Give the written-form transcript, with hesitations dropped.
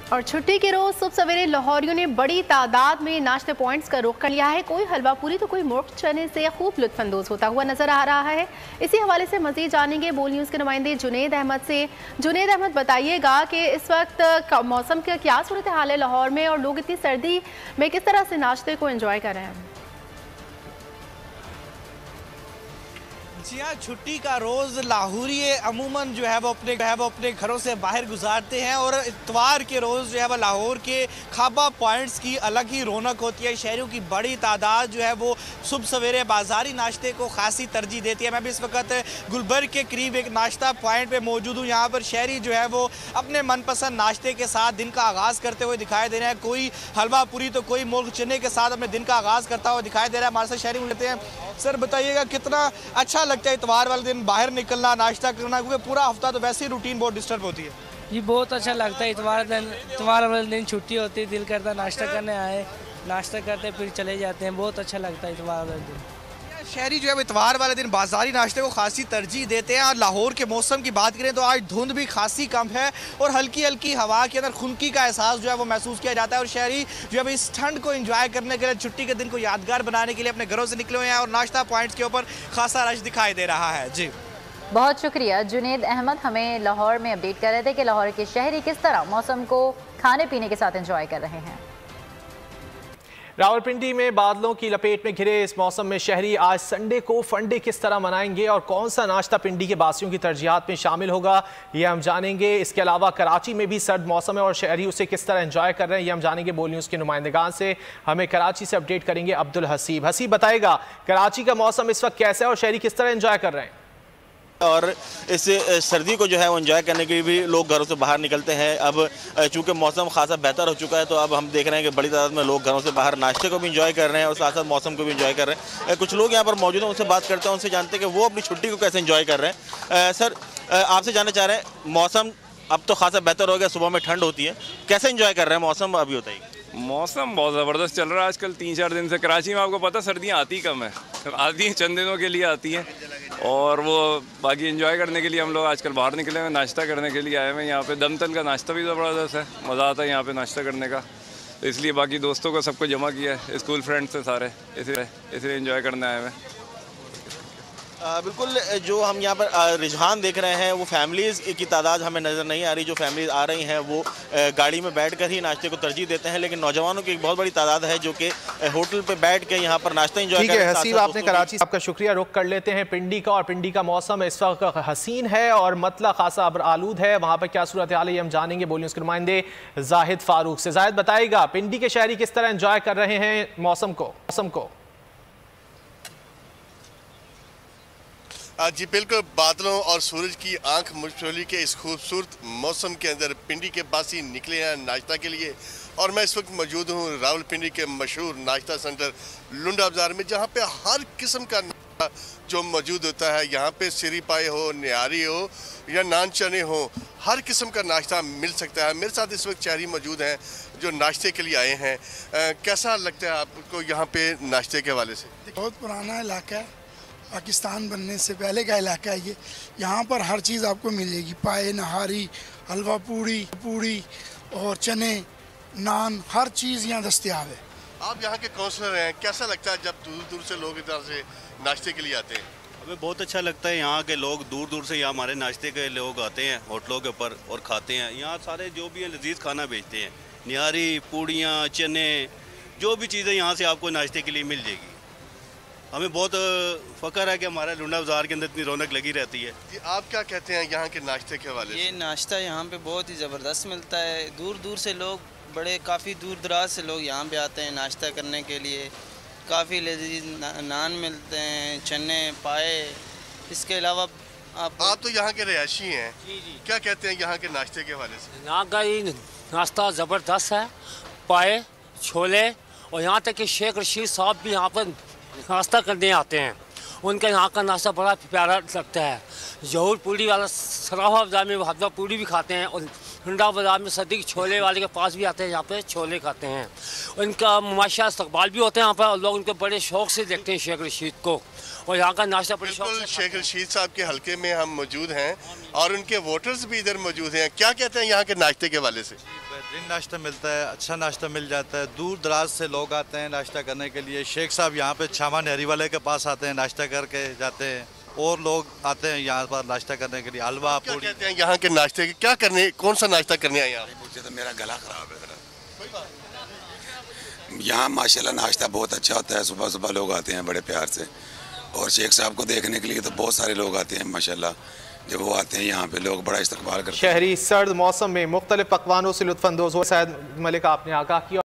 और छुट्टी के रोज सुबह सवेरे लाहौरियों ने बड़ी तादाद में नाश्ते पॉइंट्स का रुख कर लिया है। कोई हलवा पूरी तो कोई मुर्ग चने से खूब लुत्फानंदोज होता हुआ नजर आ रहा है। इसी हवाले से मजीद जानेंगे बोल न्यूज़ के नुमाइंदे जुनेद अहमद से। जुनेद अहमद, बताइएगा कि इस वक्त मौसम का क्या सूरत हाल है लाहौर में और लोग इतनी सर्दी में किस तरह से नाश्ते को एंजॉय कर रहे हैं? जी हाँ, छुट्टी का रोज़ लाहौरी अमूमन जो है वो अपने घरों से बाहर गुजारते हैं और इतवार के रोज़ जो है वो लाहौर के खाबा पॉइंट्स की अलग ही रौनक होती है। शहरियों की बड़ी तादाद जो है वो सुबह सवेरे बाज़ारी नाश्ते को खासी तरजीह देती है। मैं भी इस वक्त गुलबर्ग के करीब एक नाश्ता पॉइंट पे मौजूद हूँ। यहाँ पर शहरी जो है वो अपने मनपसंद नाश्ते के साथ दिन का आगाज़ करते हुए दिखाई दे रहे हैं। कोई हलवा पूरी तो कोई मुर्ग चने के साथ अपने दिन का आगाज़ करता हुआ दिखाई दे रहा है। हमारे साथ शहरी मिलते हैं। सर बताइएगा, कितना अच्छा लगता है इतवार वाले दिन बाहर निकलना, नाश्ता करना, क्योंकि पूरा हफ्ता तो वैसे ही रूटीन बहुत डिस्टर्ब होती है? जी बहुत अच्छा लगता है। इतवार वाले दिन छुट्टी होती है, दिल करता है नाश्ता करने आए, नाश्ता करते फिर चले जाते हैं। बहुत अच्छा लगता है इतवार वाले दिन। शहरी जो है इतवार वाले दिन बाज़ारी नाश्ते को खासी तरजीह देते हैं। और लाहौर के मौसम की बात करें तो आज धुंध भी खासी कम है और हल्की हल्की हवा के अंदर खुनकी का एहसास जो है वो महसूस किया जाता है। और शहरी जो है इस ठंड को एंजॉय करने के लिए, छुट्टी के दिन को यादगार बनाने के लिए अपने घरों से निकले हुए हैं और नाश्ता पॉइंट्स के ऊपर खासा रश दिखाई दे रहा है। जी बहुत शुक्रिया जुनेद अहमद, हमें लाहौर में अपडेट कर रहे थे कि लाहौर के शहरी किस तरह मौसम को खाने पीने के साथ एंजॉय कर रहे हैं। रावलपिंडी में बादलों की लपेट में घिरे इस मौसम में शहरी आज संडे को फंडे किस तरह मनाएंगे और कौन सा नाश्ता पिंडी के बासियों की तरजीहात में शामिल होगा, ये हम जानेंगे। इसके अलावा कराची में भी सर्द मौसम है और शहरी उसे किस तरह एंजॉय कर रहे हैं, ये हम जानेंगे बोल न्यूज़ के नुमाइंदगान से। हमें कराची से अपडेट करेंगे अब्दुल हसीब। हसीब बताएगा कराची का मौसम इस वक्त कैसा है और शहरी किस तरह एंजॉय कर रहे हैं? और इस सर्दी को जो है वो एंजॉय करने के लिए भी लोग घरों से बाहर निकलते हैं। अब चूंकि मौसम खासा बेहतर हो चुका है तो अब हम देख रहे हैं कि बड़ी तादाद में लोग घरों से बाहर नाश्ते को भी एंजॉय कर रहे हैं और साथ साथ मौसम को भी एंजॉय कर रहे हैं। कुछ लोग यहाँ पर मौजूद हैं, उनसे बात करते हैं, उनसे जानते हैं कि वो अपनी छुट्टी को कैसे एंजॉय कर रहे हैं। सर आपसे जानना चाह रहे हैं, मौसम अब तो खासा बेहतर हो गया, सुबह में ठंड होती है, कैसे एंजॉय कर रहे हैं मौसम अभी बताइए? मौसम बहुत ज़बरदस्त चल रहा है आजकल 3-4 दिन से। कराची में आपको पता सर्दियाँ आती कम है, आती हैं चंद दिनों के लिए आती हैं और वो बाकी एंजॉय करने के लिए हम लोग आजकल बाहर निकले हुए, नाश्ता करने के लिए आए हुए। यहाँ पे दमतल का नाश्ता भी ज़बरदस्त है, मज़ा आता है यहाँ पे नाश्ता करने का, तो इसलिए बाकी दोस्तों को सबको जमा किया है, स्कूल फ्रेंड्स से सारे, इसलिए एंजॉय करने आए हुए। बिल्कुल, जो हम यहाँ पर रुझान देख रहे हैं वो फैमिलीज़ की तादाद हमें नज़र नहीं आ रही। जो फैमिलीज़ आ रही हैं वो गाड़ी में बैठकर ही नाश्ते को तरजीह देते हैं, लेकिन नौजवानों की एक बहुत बड़ी तादाद है जो कि होटल पे बैठ के यहाँ पर नाश्ता एंजॉय कर रहे हैं। हसीब, आपने कराची, आपका शुक्रिया। रुख कर लेते हैं पिंडी का, और पिंडी का मौसम इस वक्त हसीन है और मतला खासा अब्र आलूद है। वहाँ पर क्या सूरत हाल है ये हम जानेंगे बोलिए उसके नुमाइंदे जाहिद फारूक से। जाहिद बताएगा पिंडी के शहरी किस तरह एंजॉय कर रहे हैं मौसम को? जी बिल्कुल, बादलों और सूरज की आंख मुश्किल के इस खूबसूरत मौसम के अंदर पिंडी के बासी निकले हैं नाश्ता के लिए। और मैं इस वक्त मौजूद हूँ रावलपिंडी के मशहूर नाश्ता सेंटर लुंडा बाज़ार में, जहाँ पे हर किस्म का नाश्ता जो मौजूद होता है। यहाँ पे सिरी पाए हो, निहारी हो या नान चने हो, हर किस्म का नाश्ता मिल सकता है। मेरे साथ इस वक्त शहरी मौजूद हैं जो नाश्ते के लिए आए हैं। कैसा लगता है आपको यहाँ पे नाश्ते के हवाले से? बहुत पुराना इलाका है, पाकिस्तान बनने से पहले का इलाका है ये। यहाँ पर हर चीज़ आपको मिलेगी, पाए, नहारी, हलवा पूड़ी और चने, नान, हर चीज़ यहाँ दस्तयाब है। आप यहाँ के काउंसलर हैं, कैसा लगता है जब दूर दूर से लोग इधर से नाश्ते के लिए आते हैं? हमें बहुत अच्छा लगता है। यहाँ के लोग दूर दूर से यहाँ हमारे नाश्ते के लोग आते हैं होटलों के ऊपर और खाते हैं। यहाँ सारे जो भी हैं लजीज खाना बेचते हैं, निहारी, पूड़ियाँ, चने, जो भी चीज़ें यहाँ से आपको नाश्ते के लिए मिल जाएगी। हमें बहुत फ़ख्र है कि हमारे लुंडा बाज़ार के अंदर इतनी रौनक लगी रहती है। जी आप क्या कहते हैं यहाँ के नाश्ते के हवाले से? ये नाश्ता यहाँ पे बहुत ही ज़बरदस्त मिलता है। दूर दूर से लोग, काफ़ी दूर दराज से लोग यहाँ पे आते हैं नाश्ता करने के लिए। काफ़ी लजीज नान मिलते हैं, चने, पाए। इसके अलावा आप तो यहाँ के रहायशी हैं, जी, क्या कहते हैं यहाँ के नाश्ते के हवाले से? यहाँ का ये नाश्ता ज़बरदस्त है, पाए, छोले, और यहाँ तक कि शेख रशीद साहब भी यहाँ पर नाश्ता करने आते हैं। उनका यहाँ का नाश्ता बड़ा प्यारा लगता है। जहूर पूड़ी वाला सराफा बाज़ार में हलवा पूड़ी भी खाते हैं और हिंडा बाजार में सदीक छोले वाले के पास भी आते हैं, यहाँ पे छोले खाते हैं। उनका माशा इस्तकबाल भी होते हैं यहाँ पर, और लोग उनको बड़े शौक से देखते हैं शेख रशीद को, और यहाँ का नाश्ता बड़े शौक से। शेख रशीद साहब के हल्के में हम मौजूद हैं और उनके वोटर्स भी इधर मौजूद हैं। क्या कहते हैं यहाँ के नाश्ते के वाले से? बेहतरीन नाश्ता मिलता है, अच्छा नाश्ता मिल जाता है। दूर दराज से लोग आते हैं नाश्ता करने के लिए। शेख साहब यहाँ पे छामा नहरी वाले के पास आते हैं, नाश्ता करके जाते हैं, और लोग आते हैं यहाँ पर नाश्ता करने के लिए। हलवा क्या कहते हैं यहाँ के नाश्ते के, क्या करने, कौन सा नाश्ता करने आए आप? मुझे तो मेरा गला खराब है। यहाँ माशाल्लाह नाश्ता बहुत अच्छा होता है, सुबह सुबह लोग आते हैं बड़े प्यार से, और शेख साहब को देखने के लिए तो बहुत सारे लोग आते हैं माशाल्लाह। जब वो आते हैं यहाँ पे लोग बड़ा इस्तकबाल करते हैं। शहरी सर्द मौसम में मुख्तलिफ पकवानों से लुत्फानंदोज हो। सैयद मलिक आपने आगाह किया।